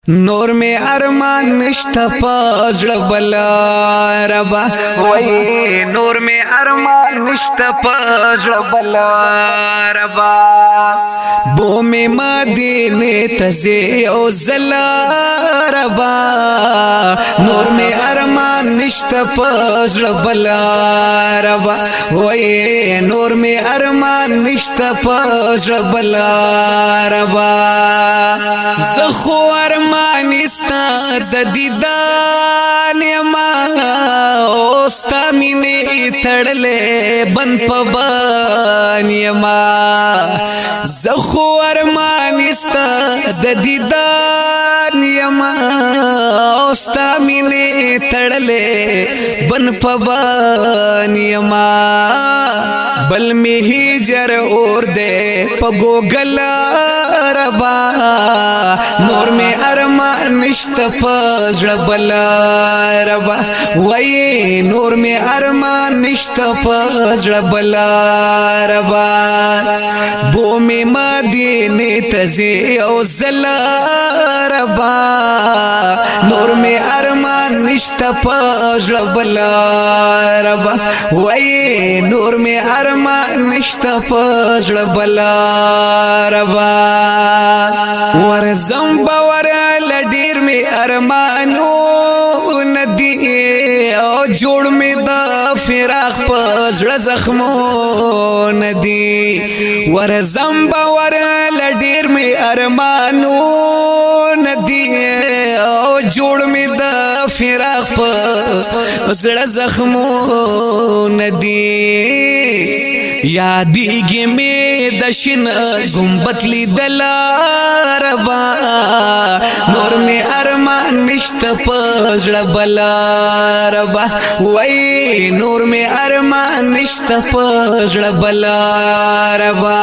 نور می ارمان نشتا پزړه بلا ربا وای نور می ارمان نشتا پزړه بلا ربا بو می مدینه تزي او زلا ربا نور می ارمان نشتا پزړه بلا ربا وای نور می ارمان نشتا پزړه بلا ربا زخو ارمانستا د دیدان یما اوستا مینه تړلې بن پبان یما زخو ارمانستا د دیدان یما اوستا مینه تړلې بن پبان یما بل می هجر اور دې پګوګل ربا نور می ارمان نشتا پزړه بلا ربا وای نور می ارمان نشتا پزړه بلا ربا بو می مدینه تزي او زلا ربا نور می ارمان نشتا پزړه بلا ربا وای نور می ارمان نشتا پزړه بلا ربا ورزم باور لډیر می ارمانو ندی او جوړ می د فراق پزړه زخمو ندی ورزم باور لډیر می ارمانو ندی او جوړ می د فراق پزړه زخمو ندی یادیږي می د شین ګمبت لیدل ربا نور می ارمان نشتا پزړه بلا ربا وای نور می ارمان نشتا پزړه بلا ربا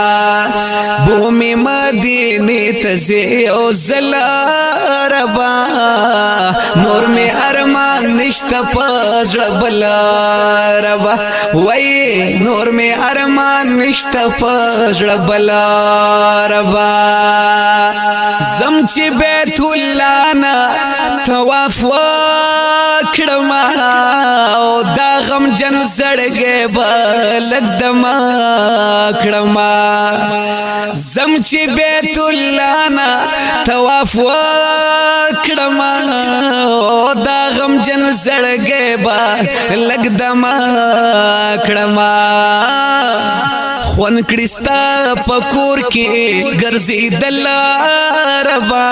بو می مدینه تزي او زلا ربا نور می ارمان نشتا پزړه بلا ربا وای نور می ارمان نشتا پزړه بلا ربا زم چې بیت الله نا طواف وکړم او دا غم جن زړګې بلګ دما کړم زم چې بیت الله نا طواف وکړم او دا غم جن زړګې بلګ دما کړم خون کړستا پکور کې ګرځي دل ربا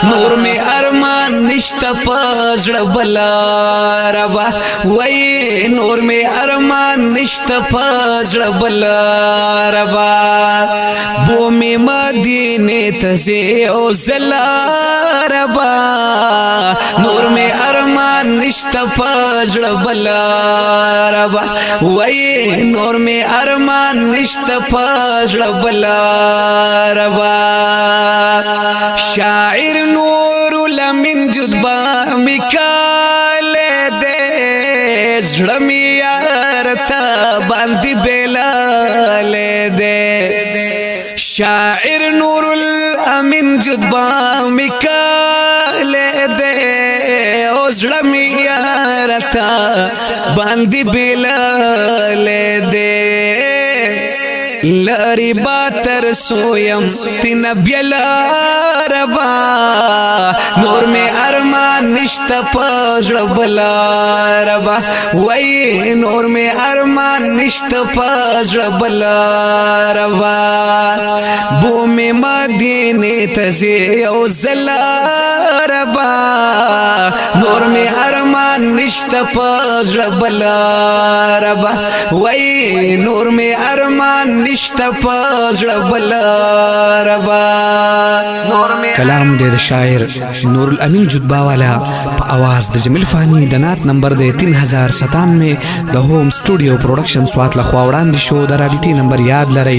نور می ارمان نشتا پزړه بلا ربا وای نور می ارمان نشتا پزړه بلا ربا بو می مدینه تزي او زلا ربا نور می ارمان نشتا پزړه بلا ربا وای نور می ارمان نشتا پزړه بلا ربا شاعر نور لمن جذبا میکال دے زړه می یارتا باندې بلال دے شاعر نور الامین جذبا میکال دے او زړه می یارتا باندې بلال دے لری باتر سویم تینا بیلا ربا نور می ارمان نشتا پزړه بلا ربا وای نور می ارمان نشتا پزړه بلا ربا بو می مدینه تزي او زلا ربا نور می ارمان نشتا پزړه بلا ربا وای نور می ارمان نشتا پزړه بلا ربا کلام دے شاعر نور الامین جدبا والا په आवाज د جمیل فانی د نات نمبر دے 3097 د هوم سټوډیو پروډکشن سوات لخوا وړاندې شو د رابطي نمبر یاد لرئ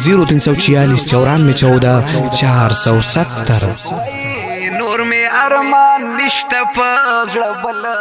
0346 9414 470 نور می ارمان نشتا پزړه بلا